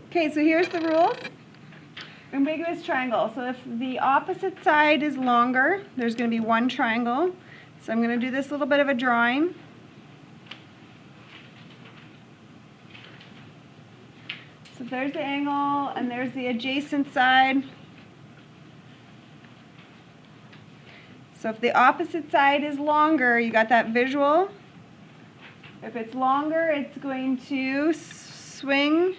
Okay, so here's the rules. Ambiguous triangle. So if the opposite side is longer, there's going to be one triangle. So I'm going to do this little bit of a drawing. So there's the angle, and there's the adjacent side. So if the opposite side is longer, you got that visual. If it's longer, it's going to swing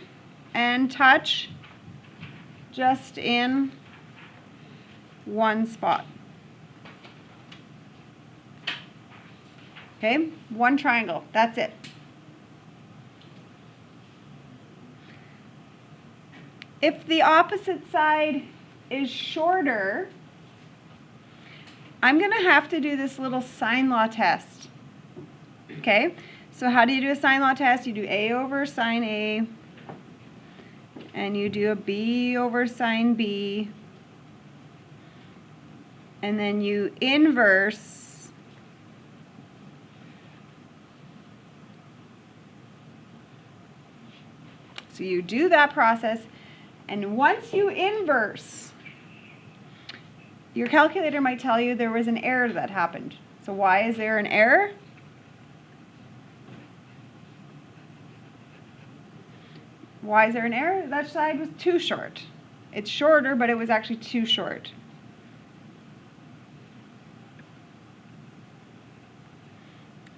and touch just in one spot. Okay, one triangle, that's it. If the opposite side is shorter, I'm going to have to do this little sine law test. Okay, so how do you do a sine law test? You do A over sine A, and you do a B over sine B, and then you inverse so you do that process, and once you inverse, your calculator might tell you there was an error that happened. So why is there an error? Why is there an error? That side was too short. It's shorter, but it was actually too short.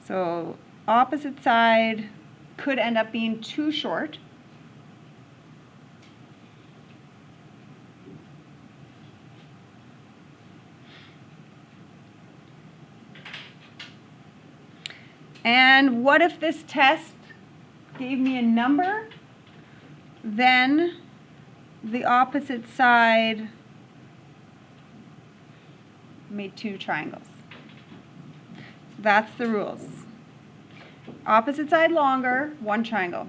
So opposite side could end up being too short. And what if this test gave me a number? Then the opposite side made two triangles. So that's the rules. Opposite side longer, one triangle.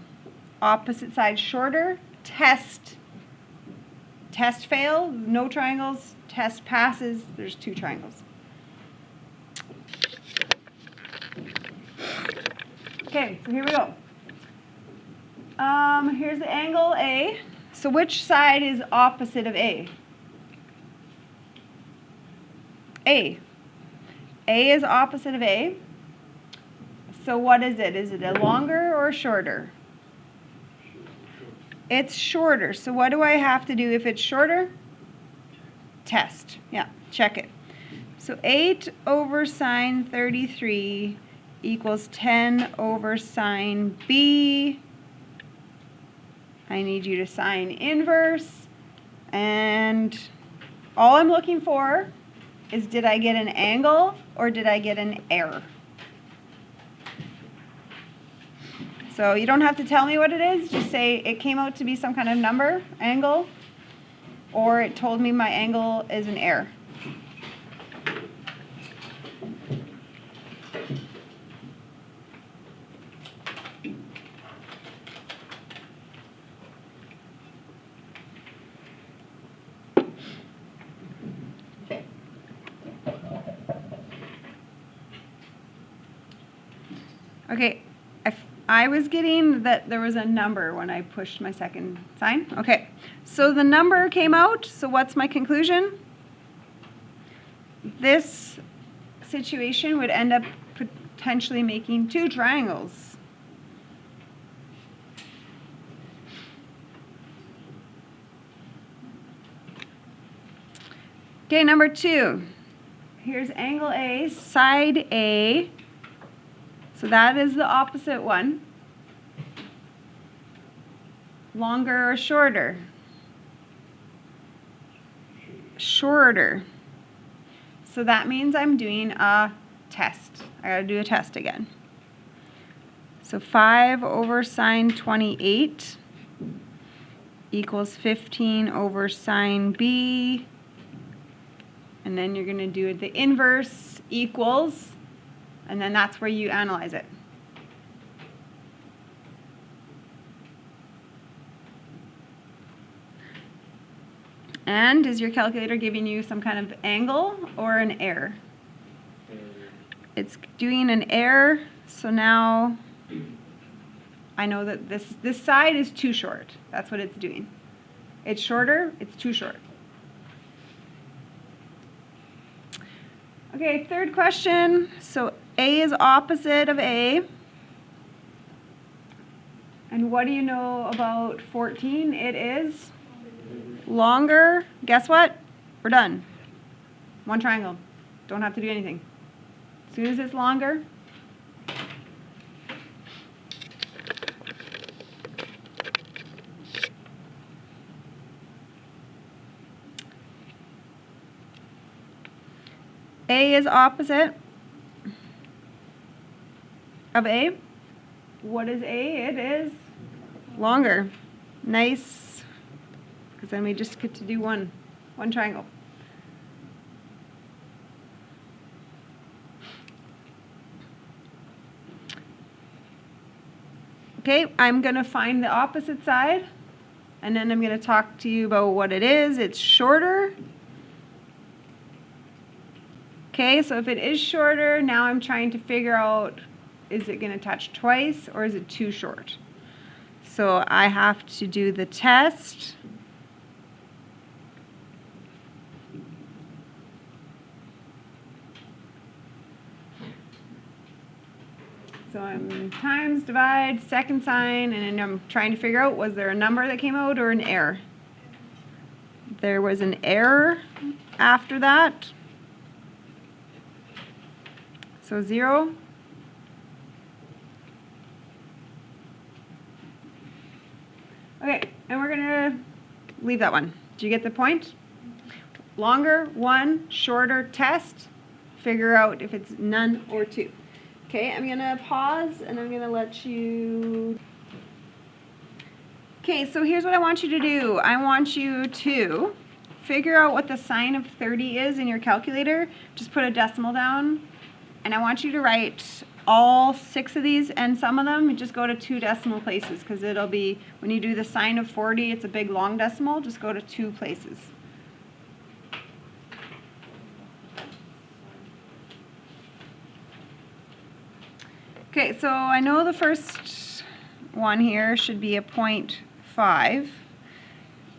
Opposite side shorter, test. Test fail, no triangles. Test passes, there's two triangles. Okay, so here we go. Here's the angle A. So which side is opposite of A? A. A is opposite of A. So what is it? Is it a longer or shorter? It's shorter. So what do I have to do if it's shorter? Test. Yeah, check it. So 8 over sine 33 equals 10 over sine B. I need you to sine inverse, and all I'm looking for is, did I get an angle or did I get an error? So you don't have to tell me what it is, just say it came out to be some kind of number, angle, or it told me my angle is an error. Okay, I was getting that there was a number when I pushed my second sign. Okay, so the number came out, so what's my conclusion? This situation would end up potentially making two triangles. Okay, number 2. Here's angle A, side A. So that is the opposite one. Longer or shorter? Shorter. So that means I'm doing a test. I gotta do a test again. So 5 over sine 28 equals 15 over sine B. And then you're gonna do the inverse equals, and then that's where you analyze it. And is your calculator giving you some kind of angle or an error? It's doing an error, so now I know that this side is too short. That's what it's doing. It's shorter, it's too short. Okay, third question. So A is opposite of A. And what do you know about 14? It is longer. Guess what? We're done. One triangle. Don't have to do anything. As soon as it's longer, A is opposite of A. What is A? It is longer. Nice. Because then we just get to do one triangle. Okay, I'm going to find the opposite side, and then I'm going to talk to you about what it is. It's shorter. Okay, so if it is shorter, now I'm trying to figure out, is it going to touch twice or is it too short? So I have to do the test. So I'm times, divide, second sign, and then I'm trying to figure out, was there a number that came out or an error? There was an error after that. So 0. Okay, and we're going to leave that one. Do you get the point? Longer, 1, shorter, test, figure out if it's none or 2. Okay, I'm going to pause and I'm going to let you... Okay, so here's what I want you to do. I want you to figure out what the sign of 30 is in your calculator. Just put a decimal down. And I want you to write all 6 of these, and some of them, you just go to 2 decimal places, because it'll be, when you do the sign of 40, it's a big long decimal, just go to 2 places. Okay, so I know the first one here should be a 0.5.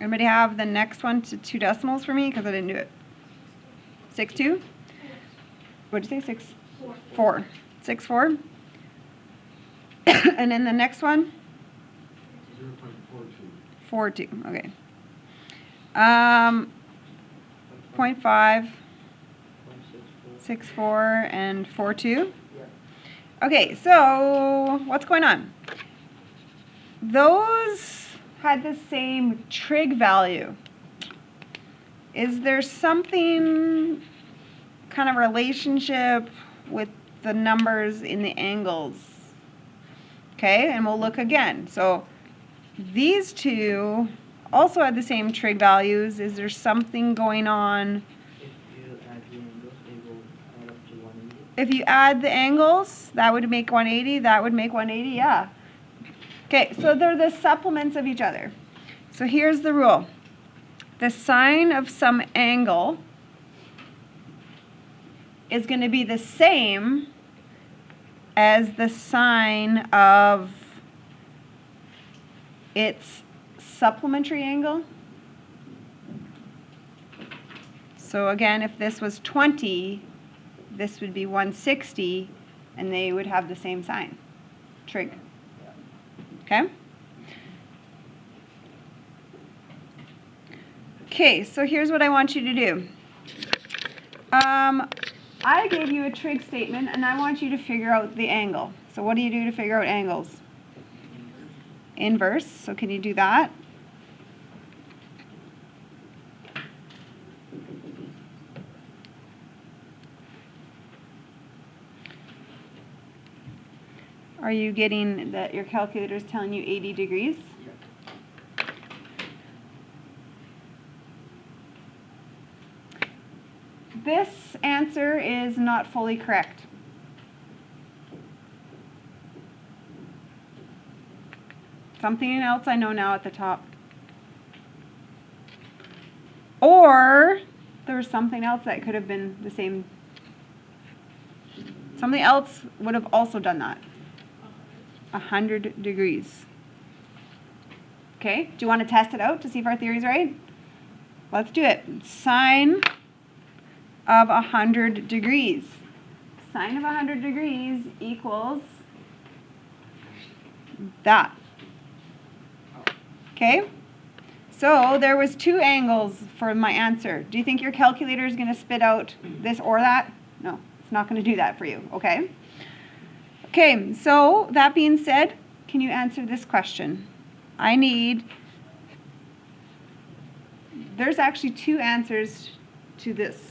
Anybody have the next one to 2 decimals for me? Because I didn't do it. 6.2? What did you say? 6.4. 6.4. And then the next one? 0.42. 42. Okay. 0.5, 6.4, and 4.2. Okay, so what's going on? Those had the same trig value. Is there something kind of relationship with the numbers in the angles? Okay, and we'll look again. So these two also had the same trig values. Is there something going on? If you add the angles, that would make 180, that would make 180, yeah. Okay, so they're the supplements of each other. So here's the rule. The sine of some angle is going to be the same as the sine of its supplementary angle. So again, if this was 20, this would be 160, and they would have the same sign, trig. Okay? Okay, so here's what I want you to do. I gave you a trig statement, and I want you to figure out the angle. So what do you do to figure out angles? Inverse. So can you do that? Are you getting that your calculator is telling you 80 degrees? This answer is not fully correct. Something else I know now at the top. Or there was something else that could have been the same. Something else would have also done that. 100 degrees. Okay, do you want to test it out to see if our theory is right? Let's do it. Sine of 100 degrees. Sine of 100 degrees equals that. Okay, so there was 2 angles for my answer. Do you think your calculator is going to spit out this or that? No, it's not going to do that for you, okay? Okay, so that being said, can you answer this question? There's actually 2 answers to this.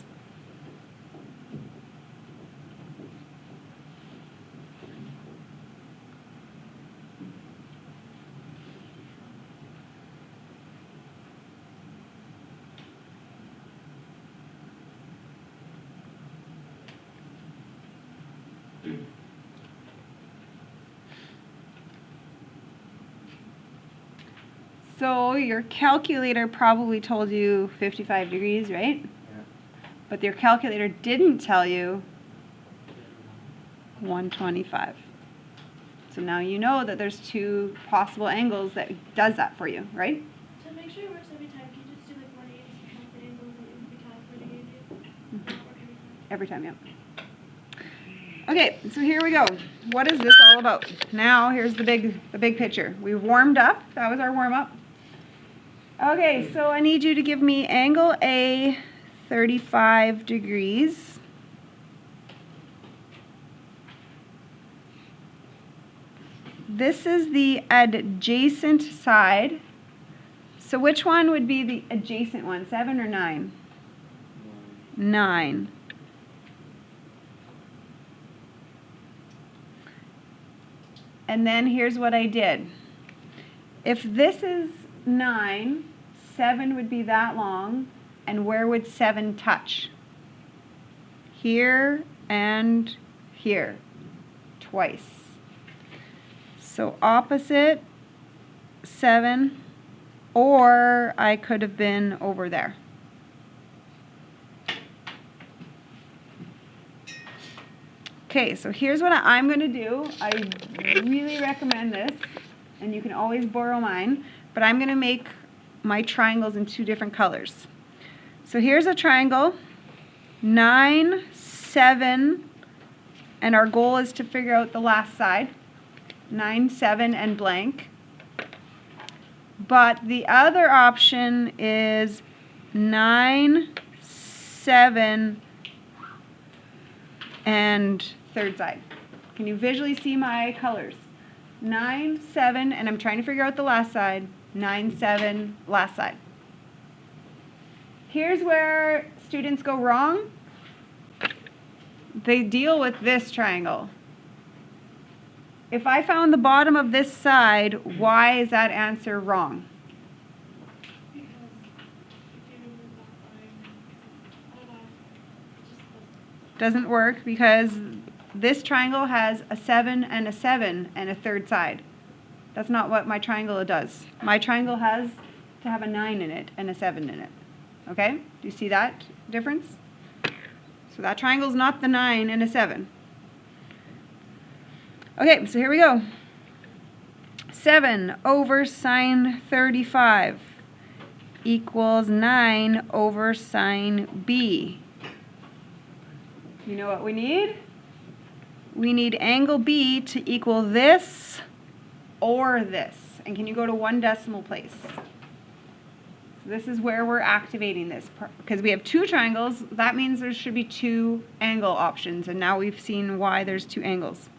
So your calculator probably told you 55 degrees, right? Yeah. But your calculator didn't tell you 125. So now you know that there's 2 possible angles that does that for you, right? To make sure it works every time, can you just do like 180 subtract the angles and the calculator gave you? Not work every time. Every time, yeah. Okay, so here we go. What is this all about? Now here's the big picture. We warmed up. That was our warm up. Okay, so I need you to give me angle A, 35 degrees. This is the adjacent side. So which one would be the adjacent one, 7 or 9? 9. And then here's what I did. If this is 9, 7 would be that long, and where would 7 touch? Here and here, twice. So opposite 7, or I could have been over there. Okay, so here's what I'm going to do. I really recommend this, and you can always borrow mine, but I'm going to make my triangles in 2 different colors. So here's a triangle, 9, 7, and our goal is to figure out the last side, 9, 7, and blank. But the other option is 9, 7, and third side. Can you visually see my colors? 9, 7, and I'm trying to figure out the last side. 9, 7, last side. Here's where students go wrong. They deal with this triangle. If I found the bottom of this side, why is that answer wrong? Because if you remove that line, I don't know, it just Doesn't work because this triangle has a 7 and a 7 and a third side. That's not what my triangle does. My triangle has to have a 9 in it and a 7 in it. Okay? Do you see that difference? So that triangle is not the 9 and a 7. Okay, so here we go. 7 over sine 35 equals 9 over sine B. You know what we need? We need angle B to equal this or this. And can you go to 1 decimal place? This is where we're activating this. Because we have 2 triangles, that means there should be 2 angle options. And now we've seen why there's 2 angles.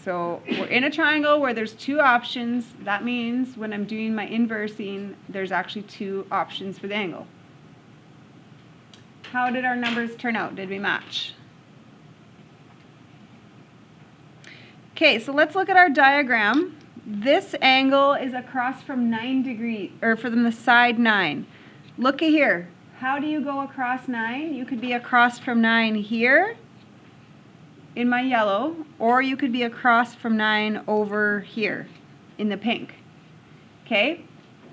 So we're in a triangle where there's 2 options. That means when I'm doing my inversing, there's actually 2 options for the angle. How did our numbers turn out? Did we match? Okay, so let's look at our diagram. this angle is across from 9 degrees, or from the side 9. Look at here. How do you go across 9? You could be across from 9 here in my yellow, or you could be across from 9 over here in the pink. Okay?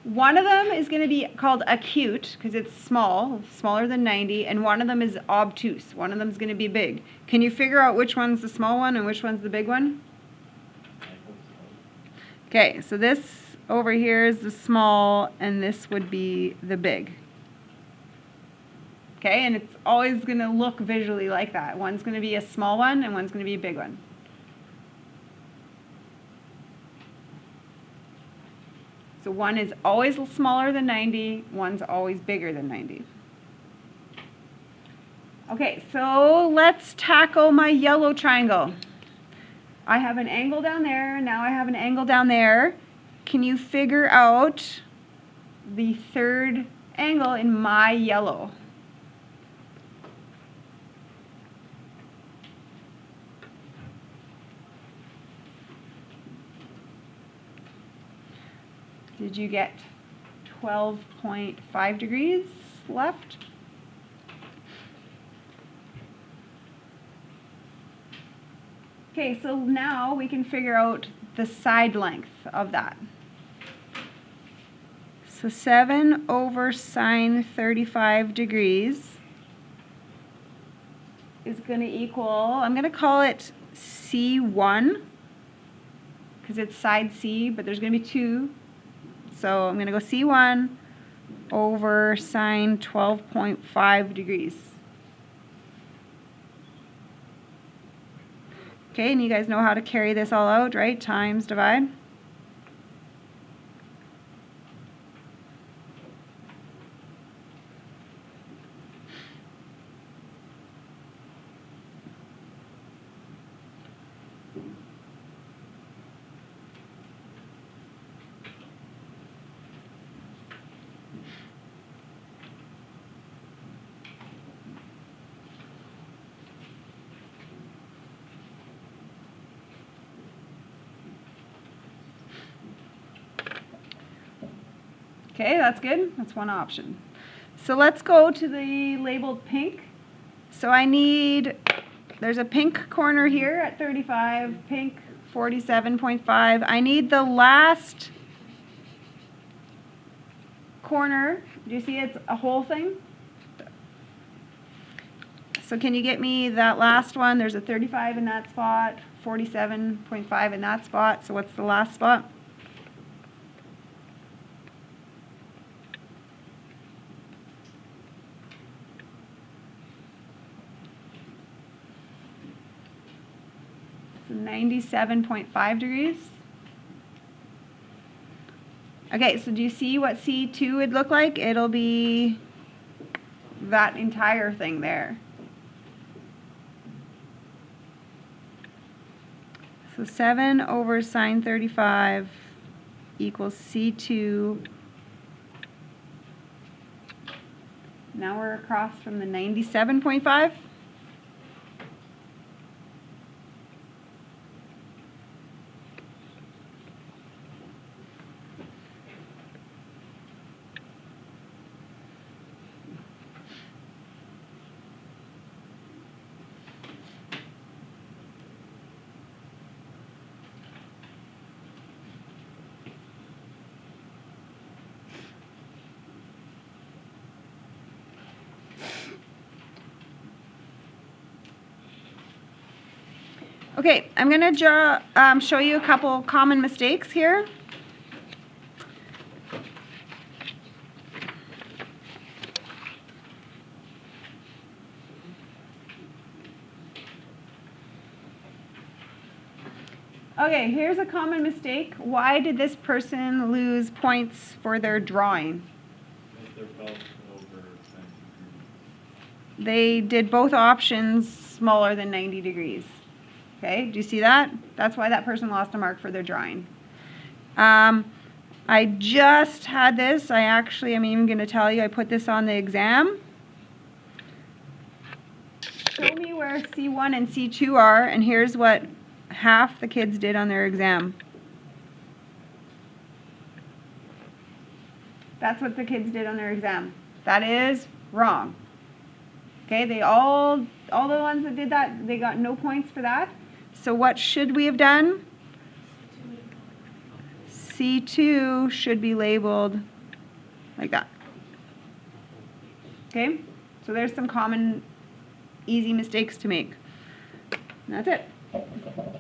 One of them is going to be called acute because it's small, smaller than 90, and one of them is obtuse. One of them is going to be big. Can you figure out which one's the small one and which one's the big one? Okay, so this over here is the small, and this would be the big. Okay, and it's always going to look visually like that. One's going to be a small one, and one's going to be a big one. So one is always smaller than 90, one's always bigger than 90. Okay, so let's tackle my yellow triangle. I have an angle down there, now I have an angle down there. Can you figure out the third angle in my yellow? Did you get 12.5 degrees left? Okay, so now we can figure out the side length of that. So 7 over sine 35 degrees is going to equal, I'm going to call it C1 because it's side C, but there's going to be 2. So I'm going to go C1 over sine 12.5 degrees. Okay, and you guys know how to carry this all out, right? Times, divide. Okay, that's good. That's one option. So let's go to the labeled pink. So I need, there's a pink corner here at 35, pink 47.5. I need the last corner. Do you see it's a whole thing? So can you get me that last one? There's a 35 in that spot, 47.5 in that spot. So what's the last spot? So 97.5 degrees. Okay, so do you see what C2 would look like? It'll be that entire thing there. So 7 over sine 35 equals C2. Now we're across from the 97.5. Okay, I'm going to show you a couple common mistakes here. Okay, here's a common mistake. Why did this person lose points for their drawing? They did both options smaller than 90 degrees. Okay, do you see that? That's why that person lost a mark for their drawing. I just had this. I'm even going to tell you, I put this on the exam. Show me where C1 and C2 are, and here's what half the kids did on their exam. That's what the kids did on their exam. That is wrong. Okay, they all the ones that did that, they got no points for that. So what should we have done? C2 should be labeled like that. Okay, so there's some common, easy mistakes to make. And that's it.